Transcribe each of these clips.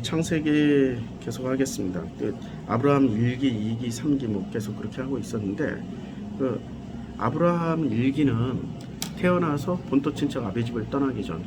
창세기 계속 하겠습니다. 아브라함 1기, 2기, 3기 뭐 계속 그렇게 하고 있었는데 그 아브라함 1기는 태어나서 본토 친척 아비 집을 떠나기 전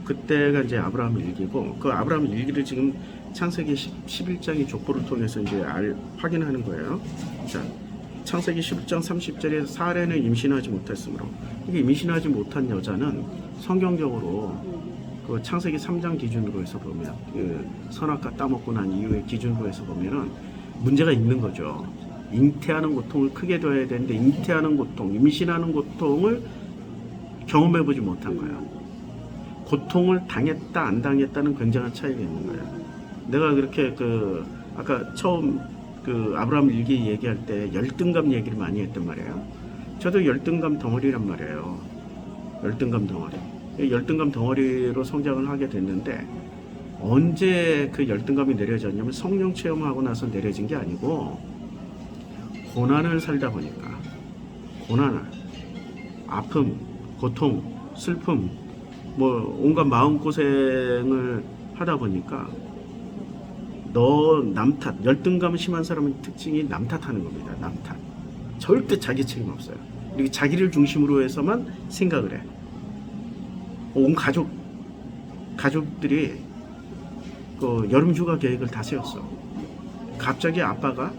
그때가 이제 아브라함 1기고 그 아브라함 1기를 지금 창세기 11장의 족보를 통해서 이제 확인하는 거예요. 자, 창세기 11장 30절에 사례는 임신하지 못했으므로 이게 임신하지 못한 여자는 성경적으로 그 창세기 3장 기준으로 해서 보면 그 선악과 따먹고 난 이후의 기준으로 해서 보면은 문제가 있는 거죠. 잉태하는 고통을 크게 둬야 되는데 잉태하는 고통, 임신하는 고통을 경험해보지 못한 거예요. 고통을 당했다 안 당했다는 굉장한 차이가 있는 거예요. 내가 그렇게 그 아까 처음 그 아브라함 일기 얘기할 때 열등감 얘기를 많이 했단 말이에요. 저도 열등감 덩어리란 말이에요. 열등감 덩어리. 열등감 덩어리로 성장을 하게 됐는데 언제 그 열등감이 내려졌냐면 성령 체험하고 나서 내려진 게 아니고 고난을 살다 보니까 고난을 아픔, 고통, 슬픔 뭐 온갖 마음고생을 하다 보니까 너 남탓, 열등감 심한 사람의 특징이 남탓하는 겁니다. 남탓. 절대 자기 책임 없어요. 그리고 자기를 중심으로 해서만 생각을 해. 온 가족들이 그 여름 휴가 계획을 다 세웠어. 갑자기 아빠가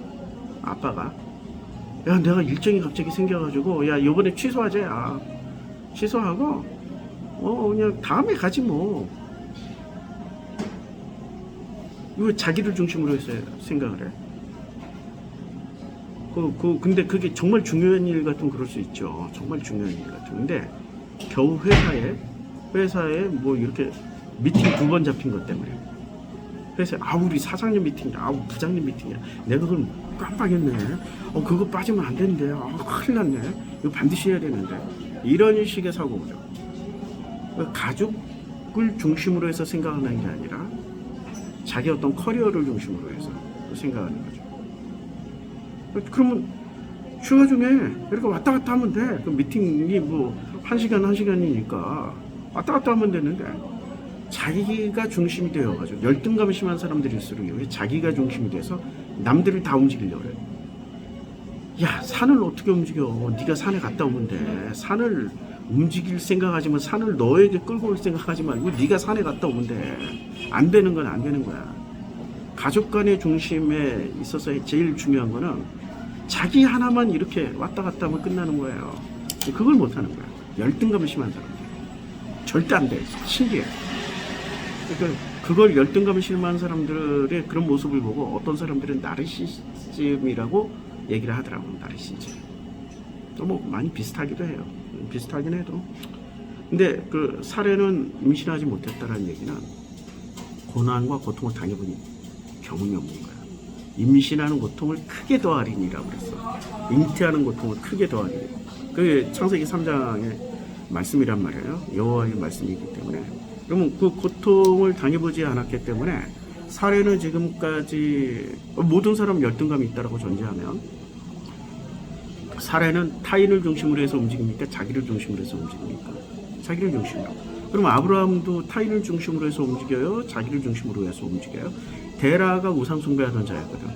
야 내가 일정이 갑자기 생겨가지고 야 이번에 취소하자. 취소하고 그냥 다음에 가지 뭐. 이거 자기를 중심으로 해서 생각을 해. 근데 그게 정말 중요한 일 같으면 그럴 수 있죠. 정말 중요한 일 같으면. 근데 겨우 회사에 뭐 이렇게 미팅 2번 잡힌 것 때문에. 회사에 우리 사장님 미팅이야. 부장님 미팅이야. 내가 그걸 깜빡했네. 그거 빠지면 안 되는데. 큰일 났네. 이거 반드시 해야 되는데. 이런 식의 사고죠. 가족을 중심으로 해서 생각하는 게 아니라 자기 어떤 커리어를 중심으로 해서 생각하는 거죠. 그러면 휴가 중에 이렇게 왔다 갔다 하면 돼. 그 미팅이 뭐 1시간이니까 왔다 갔다 하면 되는데 자기가 중심이 되어가지고 열등감이 심한 사람들일수록 자기가 중심이 돼서 남들을 다 움직이려고 그래. 야 산을 어떻게 움직여? 네가 산에 갔다 오면 돼. 산을 움직일 생각하지만 산을 너에게 끌고 올 생각하지 말고 네가 산에 갔다 오면 돼. 안 되는 건 안 되는 거야. 가족 간의 중심에 있어서 제일 중요한 거는 자기 하나만 이렇게 왔다 갔다 하면 끝나는 거예요. 그걸 못 하는 거야. 열등감이 심한 사람들. 절대 안 돼. 신기해. 그러니까 그걸 열등감이 심한 사람들의 그런 모습을 보고 어떤 사람들은 나르시즘이라고 얘기를 하더라고요. 나르시즘. 뭐 많이 비슷하기도 해요. 비슷하긴 해도. 근데 그 사례는 임신하지 못했다는 얘기는 고난과 고통을 당해본 경험이 없는 거야. 임신하는 고통을 크게 더하리니라고 그랬어. 잉태하는 고통을 크게 더하리니. 그게 창세기 3장의 말씀이란 말이에요. 여호와의 말씀이기 때문에. 그러면 그 고통을 당해보지 않았기 때문에 사례는 지금까지 모든 사람 열등감이 있다고 전제하면 사례는 타인을 중심으로 해서 움직입니까? 자기를 중심으로 해서 움직입니까? 자기를 중심으로. 그럼 아브라함도 타인을 중심으로 해서 움직여요? 자기를 중심으로 해서 움직여요? 데라가 우상 숭배하던 자였거든.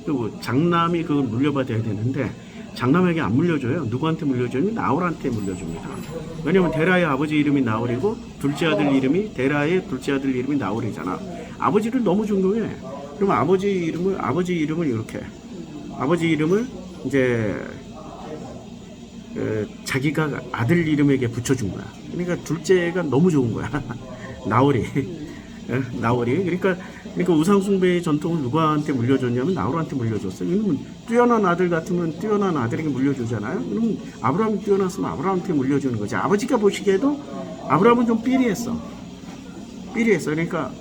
그리고 장남이 그걸 물려받아야 되는데 장남에게 안 물려줘요. 누구한테 물려줘요? 나홀한테 물려줍니다. 왜냐면 데라의 아버지 이름이 나홀이고 둘째 아들 이름이 데라의 둘째 아들 이름이 나홀이잖아. 아버지를 너무 중요해. 그럼 아버지 이름을 이렇게 아버지 이름을 이제 자기가 아들 이름에게 붙여준 거야. 그러니까 둘째가 너무 좋은 거야. 나홀이. 그러니까 우상숭배의 전통을 누구한테 물려줬냐면 나홀한테 물려줬어. 이러면 뛰어난 아들 같으면 뛰어난 아들에게 물려주잖아요. 그러면 아브라함이 뛰어났으면 아브라함한테 물려주는 거지. 아버지가 보시기에도 아브라함은 좀 삐리했어. 그러니까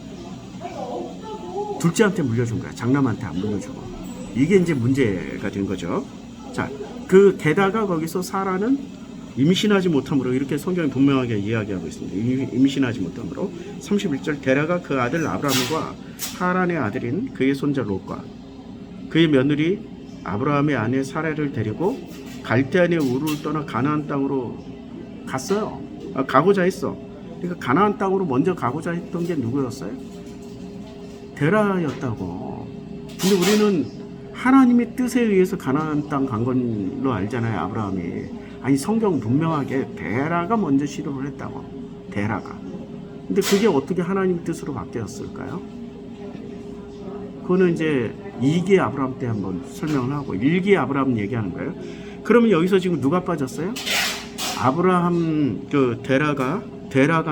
둘째한테 물려준 거야. 장남한테 안 물려주고. 이게 이제 문제가 된 거죠. 자, 게다가 거기서 사라는 임신하지 못함으로 이렇게 성경이 분명하게 이야기하고 있습니다. 임신하지 못함으로 31절 데라가 그 아들 아브라함과 하란의 아들인 그의 손자 롯과 그의 며느리 아브라함의 아내 사라를 데리고 갈대아의 우르를 떠나 가나안 땅으로 갔어요. 가고자 했어. 그러니까 가나안 땅으로 먼저 가고자 했던 게 누구였어요? 데라였다고. 근데 우리는 하나님의 뜻에 의해서 가나안 땅 간 걸로 알잖아요, 아브라함이. 아니, 성경 분명하게 데라가 먼저 시도를 했다고. 데라가. 근데 그게 어떻게 하나님 뜻으로 바뀌었을까요? 그거는 이제 2기 아브라함 때 한번 설명을 하고 1기 아브라함 얘기하는 거예요. 그러면 여기서 지금 누가 빠졌어요? 아브라함 그 데라가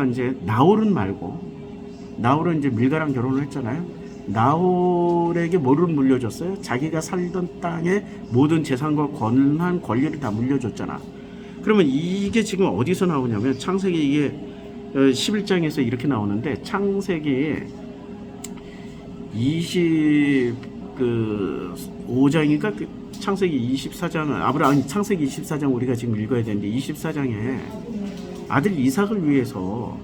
이제 나홀은 말고, 나홀은 이제 밀가랑 결혼을 했잖아요. 나홀에게 뭐를 물려줬어요? 자기가 살던 땅의 모든 재산과 권한 권리를 다 물려줬잖아. 그러면 이게 지금 어디서 나오냐면 창세기 이게 11장에서 이렇게 나오는데, 창세기 25장인가 창세기 24장 창세기 24장 우리가 지금 읽어야 되는데, 24장에 아들 이삭을 위해서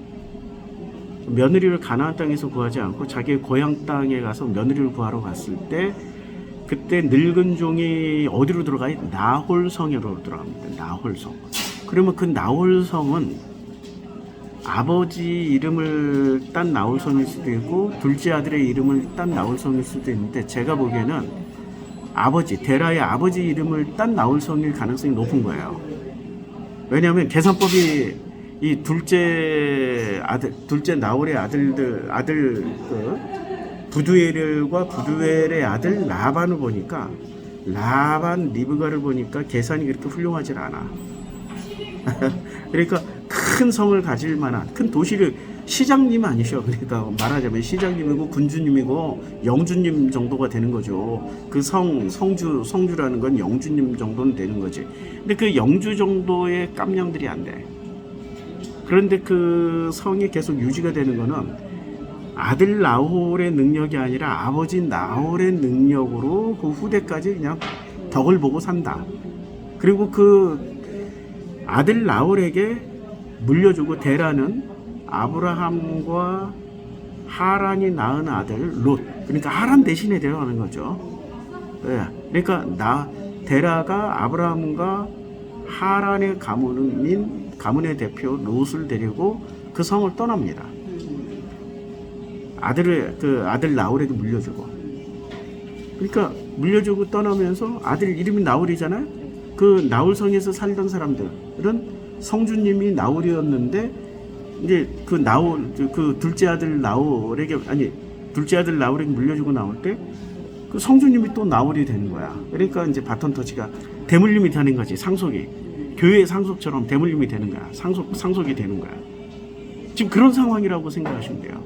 며느리를 가나안 땅에서 구하지 않고 자기의 고향 땅에 가서 며느리를 구하러 갔을 때, 그때 늙은 종이 어디로 들어가요? 나홀성으로 들어갑니다. 나홀성. 그러면 그 나홀성은 아버지 이름을 딴 나홀성일 수도 있고 둘째 아들의 이름을 딴 나홀성일 수도 있는데, 제가 보기에는 데라의 아버지 이름을 딴 나홀성일 가능성이 높은 거예요. 왜냐하면 계산법이 이 둘째 나홀의 아들 부두엘과 부두엘의 아들 라반을 보니까, 라반 리브가를 보니까 계산이 그렇게 훌륭하지 않아. 그러니까 큰 성을 가질 만한 큰 도시를, 시장님 아니셔. 그러니까 말하자면 시장님이고 군주님이고 영주님 정도가 되는 거죠. 그 성주라는 건 영주님 정도는 되는 거지. 근데 그 영주 정도의 깜냥들이 안 돼. 그런데 그 성이 계속 유지가 되는 거는 아들 나홀의 능력이 아니라 아버지 나홀의 능력으로 그 후대까지 그냥 덕을 보고 산다. 그리고 그 아들 나홀에게 물려주고, 데라는 아브라함과 하란이 낳은 아들 롯, 그러니까 하란 대신에 데려가는 거죠. 네. 그러니까 데라가 아브라함과 하란의 가문의 대표 롯을 데리고 그 성을 떠납니다. 아들 나홀에게 물려주고. 그러니까 물려주고 떠나면서, 아들 이름이 나홀이잖아요. 그 나홀성에서 살던 사람들은 성주님이 나홀이었는데, 이제 그 둘째 아들 나홀에게 물려주고 나올 때 그 성주님이 또 나홀이 되는 거야. 그러니까 이제 바톤 터치가 대물림이 되는 거지. 상속이 교회의 상속처럼 대물림이 되는 거야. 상속이 되는 거야. 지금 그런 상황이라고 생각하시면 돼요.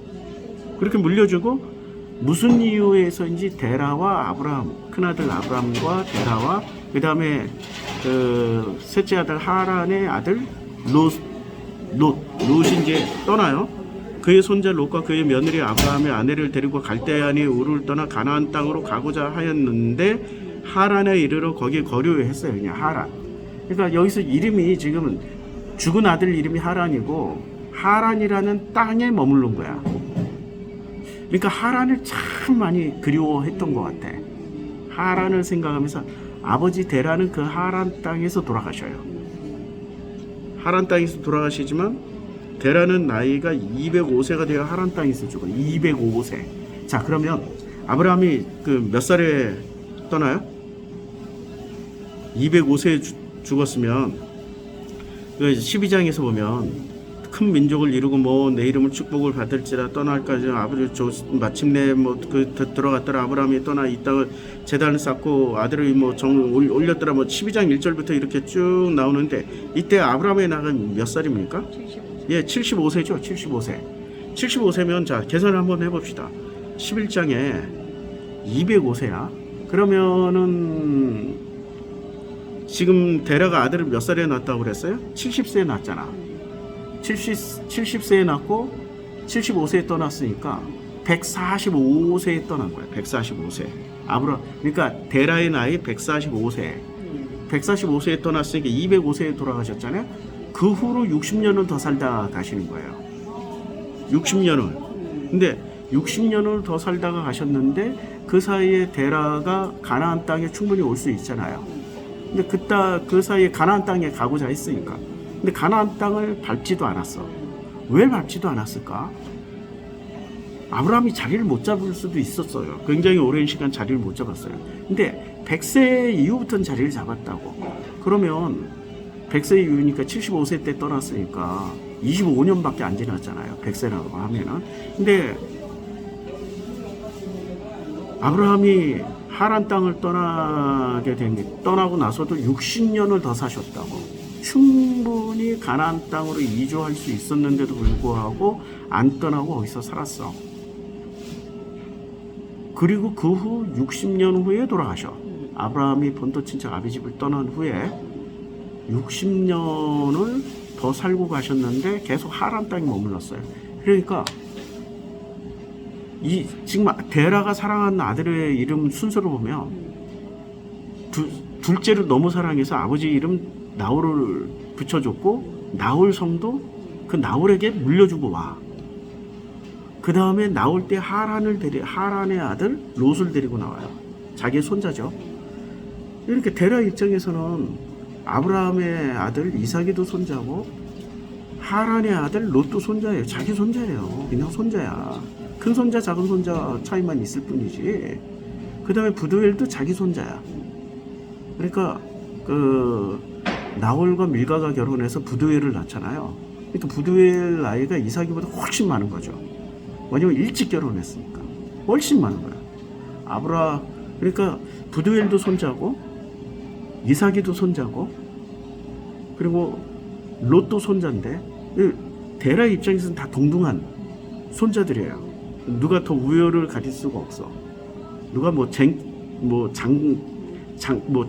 그렇게 물려주고, 무슨 이유에서인지 데라와 아브라함, 큰아들 아브라함과 데라와 그 다음에 그 셋째 아들 하란의 아들 롯이 이제 떠나요. 그의 손자 롯과 그의 며느리 아브라함의 아내를 데리고 갈대아니 우르를 떠나 가나안 땅으로 가고자 하였는데, 하란에 이르러 거기에 거류했어요. 그냥 하란. 그러니까 여기서 이름이 지금은 죽은 아들 이름이 하란이고, 하란이라는 땅에 머무른 거야. 그러니까 하란을 참 많이 그리워했던 것 같아. 하란을 생각하면서 아버지 데라는 그 하란 땅에서 돌아가셔요. 하란 땅에서 돌아가시지만 데라는 나이가 205세가 되어 하란 땅에서 죽어요. 205세. 자, 그러면 아브라함이 그 몇 살에 떠나요? 205세에 죽었으면 그 12장에서 보면 큰 민족을 이루고 뭐 내 이름을 축복을 받을지라 떠날까지 마침내 들어갔더라. 아브라함이 떠나 이 땅을 제단을 쌓고 아들을 올렸더라. 12장 1절부터 이렇게 쭉 나오는데, 이때 아브라함의 나이가 몇 살입니까? 75세. 예, 75세죠. 75세면 자, 계산을 한번 해봅시다. 11장에 205세야. 그러면은 지금 데라가 아들을 몇 살에 낳았다고 그랬어요? 70세에 낳았잖아. 70세에 낳고 75세에 떠났으니까 145세에 떠난 거야. 145세. 그러니까 데라의 나이 145세. 145세에 떠났으니까 205세에 돌아가셨잖아요. 그 후로 60년을 더 살다 가시는 거예요. 60년을. 근데 60년을 더 살다가 가셨는데, 그 사이에 데라가 가나안 땅에 충분히 올 수 있잖아요. 근데 그 사이에 가나안 땅에 가고자 했으니까. 근데 가나안 땅을 밟지도 않았어. 왜 밟지도 않았을까? 아브라함이 자리를 못 잡을 수도 있었어요. 굉장히 오랜 시간 자리를 못 잡았어요. 근데 100세 이후부터는 자리를 잡았다고. 그러면 100세 이후니까 75세 때 떠났으니까 25년밖에 안 지났잖아요. 100세라고 하면은. 근데 아브라함이 하란 땅을 떠나고 나서도 60년을 더 사셨다고. 충분히 가나안 땅으로 이주할 수 있었는데도 불구하고 안 떠나고 거기서 살았어. 그리고 그 후 60년 후에 돌아가셔. 아브라함이 본토 친척 아비 집을 떠난 후에 60년을 더 살고 가셨는데 계속 하란 땅에 머물렀어요. 그러니까 지금 데라가 사랑하는 아들의 이름 순서로 보면 둘째를 너무 사랑해서 아버지 이름 나홀을 붙여줬고, 나홀 성도 그 나홀에게 물려주고 와. 그 다음에 나올 때 하란의 아들 롯을 데리고 나와요. 자기 손자죠. 이렇게 데라 입장에서는 아브라함의 아들 이삭이도 손자고 하란의 아들 롯도 손자예요. 자기 손자예요. 그냥 손자야. 큰 손자 작은 손자 차이만 있을 뿐이지. 그 다음에 부두엘도 자기 손자야. 그러니까 나홀과 밀가가 결혼해서 부두엘을 낳잖아요. 그러니까 부두엘 나이가 이삭이보다 훨씬 많은 거죠. 왜냐면 일찍 결혼했으니까 훨씬 많은 거야. 그러니까 부두엘도 손자고 이삭이도 손자고 그리고 롯도 손자인데 데라 입장에서는 다 동등한 손자들이에요. 누가 더 우열을 가질 수가 없어. 누가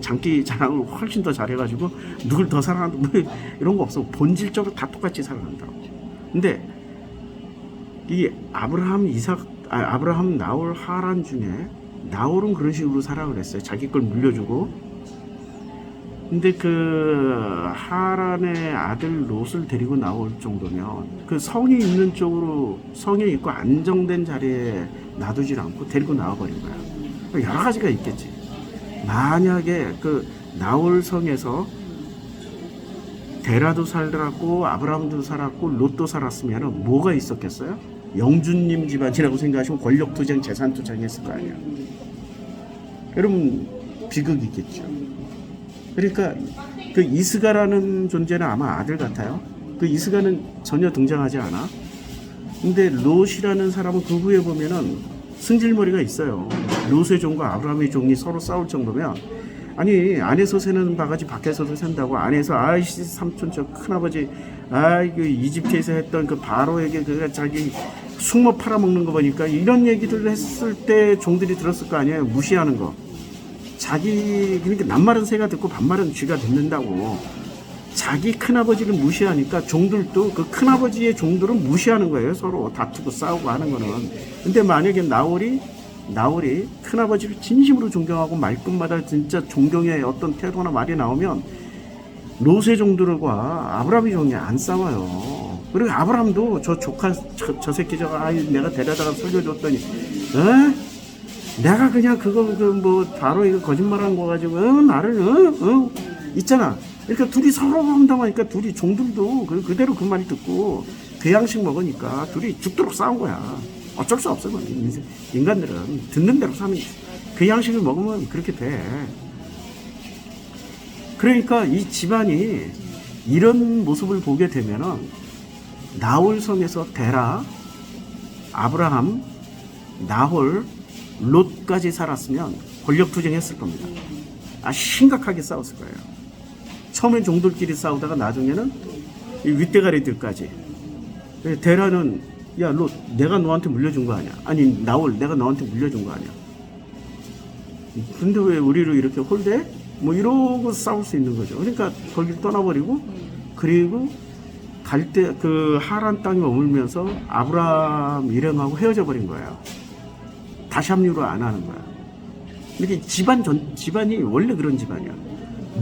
장기 자랑을 훨씬 더 잘해가지고 누굴 더 사랑한다 이런 거 없어. 본질적으로 다 똑같이 사랑한다고. 근데 이 아브라함 나홀 하란 중에 나홀은 그런 식으로 사랑을 했어요. 자기 걸 물려주고. 근데 그 하란의 아들 롯을 데리고 나올 정도면 그 성이 있는 쪽으로 성에 있고 안정된 자리에 놔두질 않고 데리고 나와버린 거야. 여러 가지가 있겠지. 만약에 그 나홀 성에서 데라도 살았고 아브라함도 살았고 롯도 살았으면 뭐가 있었겠어요? 영주님 집안이라고 생각하시면 권력투쟁, 재산투쟁 했을 거 아니에요. 여러분 비극이겠죠. 그러니까 그 이스가라는 존재는 아마 아들 같아요. 그 이스가는 전혀 등장하지 않아. 근데 롯이라는 사람은 그 후에 보면은 승질머리가 있어요. 롯의 종과 아브라함의 종이 서로 싸울 정도면, 아니 안에서 새는 바가지 밖에서도 샌다고. 안에서 아이씨 삼촌 저 큰아버지 그 이집트에서 했던 그 바로에게 그 자기 숙모 팔아먹는 거 보니까 이런 얘기들 했을 때 종들이 들었을 거 아니에요. 무시하는 거. 그러니까 낱말은 새가 듣고 반말은 쥐가 듣는다고. 자기 큰아버지를 무시하니까 종들도 그 큰아버지의 종들은 무시하는 거예요. 서로 다투고 싸우고 하는 거는. 근데 만약에 나홀이 큰아버지를 진심으로 존경하고 말끝마다 진짜 존경의 어떤 태도나 말이 나오면 롯의 종들과 아브라함의 종이 안 싸워요. 그리고 아브라함도 저 조카 저 새끼 내가 데려다가 살려줬더니 내가 그냥 바로 이거 거짓말한 거 가지고 나를 있잖아. 그러니까 둘이 서로 한다니까 둘이 종들도 그대로 그 말 듣고 배양식 먹으니까 둘이 죽도록 싸운 거야. 어쩔 수 없어. 인간들은 듣는 대로 사는 그 양식을 먹으면 그렇게 돼. 그러니까 이 집안이 이런 모습을 보게 되면은 나홀 성에서 데라, 아브라함, 나홀, 롯까지 살았으면 권력투쟁했을 겁니다. 심각하게 싸웠을 거예요. 처음엔 종들끼리 싸우다가 나중에는 이 윗대가리들까지. 데라는 야 롯 내가 너한테 물려준 거 아니야. 아니 나홀 내가 너한테 물려준 거 아니야. 근데 왜 우리를 이렇게 홀대? 이러고 싸울 수 있는 거죠. 그러니까 거기를 떠나버리고 그리고 갈 때 그 하란 땅에 머물면서 아브라함 일행하고 헤어져 버린 거예요. 다시 합류를 안 하는 거야. 이렇게 집안이 원래 그런 집안이야.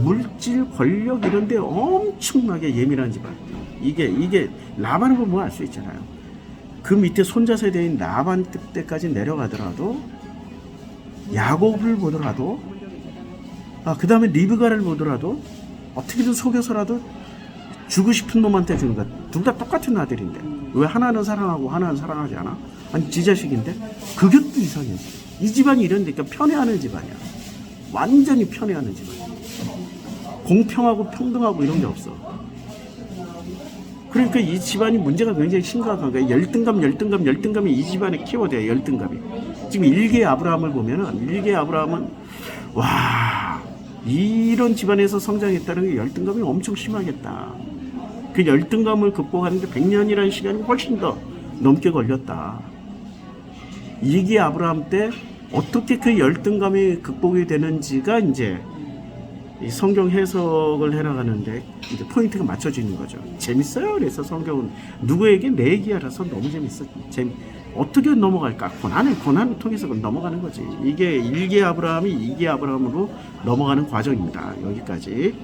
물질, 권력 이런 데 엄청나게 예민한 집안. 이게 라반을 보면 알 수 있잖아요. 그 밑에 손자 세대인 라반 때까지 내려가더라도 야곱을 보더라도 그 다음에 리브가를 보더라도 어떻게든 속여서라도 주고 싶은 놈한테 주는 거야. 둘 다 똑같은 아들인데 왜 하나는 사랑하고 하나는 사랑하지 않아? 아니 지 자식인데 그것도 이상해. 이 집안이 이런데 편애하는 집안이야. 완전히 편애하는 집안이야. 공평하고 평등하고 이런 게 없어. 그러니까 이 집안이 문제가 굉장히 심각한 거야. 열등감이 이 집안의 키워드야. 열등감이. 지금 일개 아브라함을 보면은 일개 아브라함은 와 이런 집안에서 성장했다는 게 열등감이 엄청 심하겠다. 그 열등감을 극복하는데 100년이라는 시간이 훨씬 더 넘게 걸렸다. 이게 아브라함 때 어떻게 그 열등감이 극복이 되는지가 이제 이 성경 해석을 해나가는데 이제 포인트가 맞춰지는 거죠. 재밌어요. 그래서 성경은 누구에게 내 얘기라서 너무 재밌어. 어떻게 넘어갈까? 고난을 통해서 넘어가는 거지. 이게 1개 아브라함이 2개 아브라함으로 넘어가는 과정입니다. 여기까지.